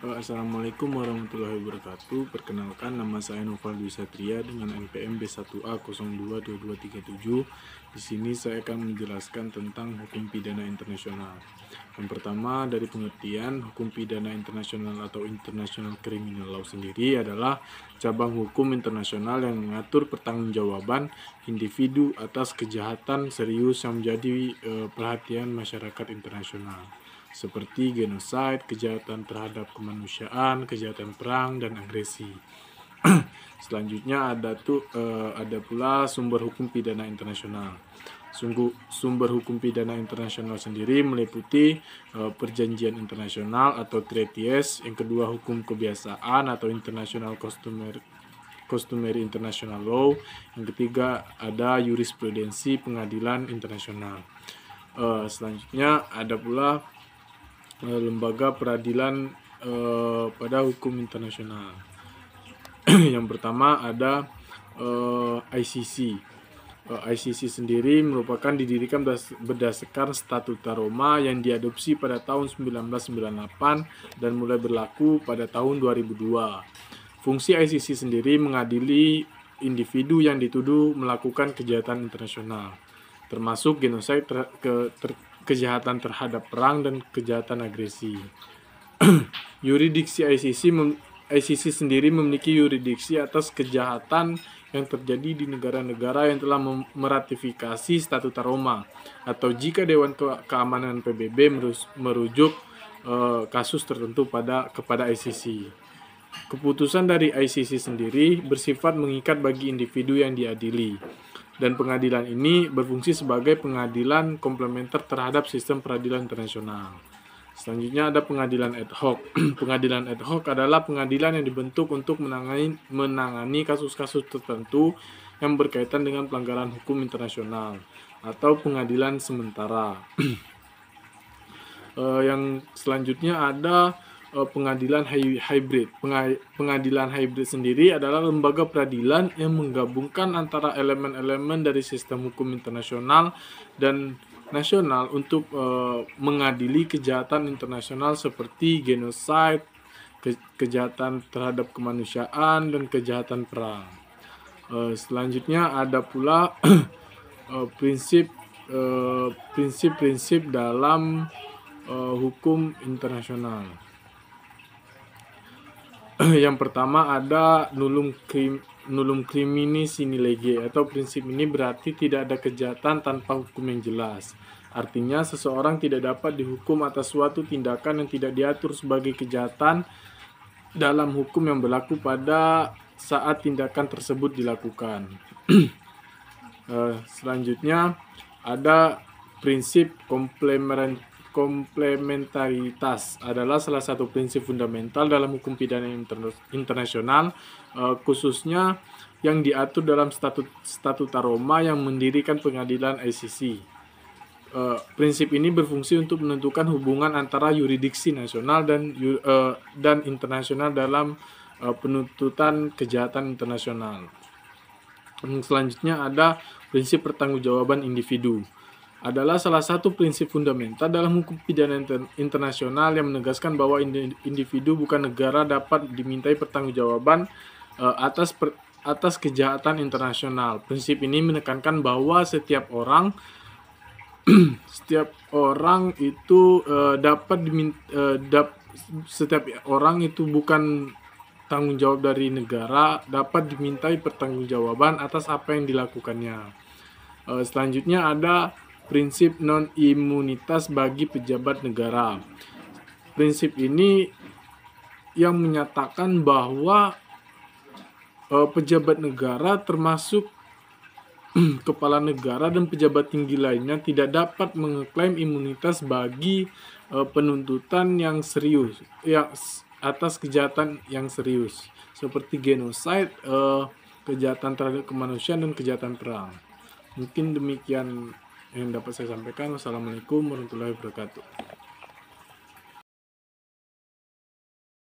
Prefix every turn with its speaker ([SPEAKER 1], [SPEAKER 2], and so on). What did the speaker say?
[SPEAKER 1] Assalamualaikum warahmatullahi wabarakatuh. Perkenalkan, nama saya Noval Dwi Satria dengan NPM B1A022237. Di sini saya akan menjelaskan tentang hukum pidana internasional. Yang pertama, dari pengertian, hukum pidana internasional atau International Criminal Law sendiri adalah cabang hukum internasional yang mengatur pertanggungjawaban individu atas kejahatan serius yang menjadi perhatian masyarakat internasional, seperti genosida, kejahatan terhadap kemanusiaan, kejahatan perang, dan agresi. Selanjutnya ada pula sumber hukum pidana internasional. Sumber hukum pidana internasional sendiri meliputi perjanjian internasional atau treaties, yang kedua hukum kebiasaan atau international customary international law, yang ketiga ada jurisprudensi pengadilan internasional. Selanjutnya ada pula lembaga peradilan pada hukum internasional. Yang pertama ada ICC. ICC sendiri merupakan didirikan berdasarkan Statuta Roma yang diadopsi pada tahun 1998 dan mulai berlaku pada tahun 2002. Fungsi ICC sendiri mengadili individu yang dituduh melakukan kejahatan internasional, termasuk genosida, kejahatan terhadap perang, dan kejahatan agresi. Yuridiksi ICC sendiri memiliki yuridiksi atas kejahatan yang terjadi di negara-negara yang telah meratifikasi Statuta Roma, atau jika Dewan Keamanan PBB merujuk kasus tertentu kepada ICC. Keputusan dari ICC sendiri bersifat mengikat bagi individu yang diadili, dan pengadilan ini berfungsi sebagai pengadilan komplementer terhadap sistem peradilan internasional. Selanjutnya ada pengadilan ad hoc. Pengadilan ad hoc adalah pengadilan yang dibentuk untuk menangani kasus-kasus tertentu yang berkaitan dengan pelanggaran hukum internasional, atau pengadilan sementara. Yang selanjutnya ada pengadilan hybrid. Pengadilan hybrid sendiri adalah lembaga peradilan yang menggabungkan antara elemen-elemen dari sistem hukum internasional dan nasional untuk mengadili kejahatan internasional seperti genosida, kejahatan terhadap kemanusiaan, dan kejahatan perang. Selanjutnya ada pula prinsip-prinsip dalam hukum internasional. Yang pertama ada nullum crimini sine lege, atau prinsip ini berarti tidak ada kejahatan tanpa hukum yang jelas. Artinya seseorang tidak dapat dihukum atas suatu tindakan yang tidak diatur sebagai kejahatan dalam hukum yang berlaku pada saat tindakan tersebut dilakukan. Selanjutnya ada prinsip komplementaritas, adalah salah satu prinsip fundamental dalam hukum pidana internasional, khususnya yang diatur dalam Statuta Roma yang mendirikan pengadilan ICC. Prinsip ini berfungsi untuk menentukan hubungan antara yuridiksi nasional dan internasional dalam penuntutan kejahatan internasional. Selanjutnya ada prinsip pertanggungjawaban individu, adalah salah satu prinsip fundamental dalam hukum pidana internasional yang menegaskan bahwa individu bukan negara dapat dimintai pertanggungjawaban atas kejahatan internasional. Prinsip ini menekankan bahwa setiap orang itu bukan tanggung jawab dari negara, dapat dimintai pertanggungjawaban atas apa yang dilakukannya. Selanjutnya ada prinsip non-imunitas bagi pejabat negara. Prinsip ini yang menyatakan bahwa pejabat negara termasuk kepala negara dan pejabat tinggi lainnya tidak dapat mengeklaim imunitas bagi penuntutan yang serius atas kejahatan yang serius, seperti genosida, kejahatan terhadap kemanusiaan, dan kejahatan perang. Mungkin demikian yang dapat saya sampaikan. Wassalamualaikum warahmatullahi wabarakatuh.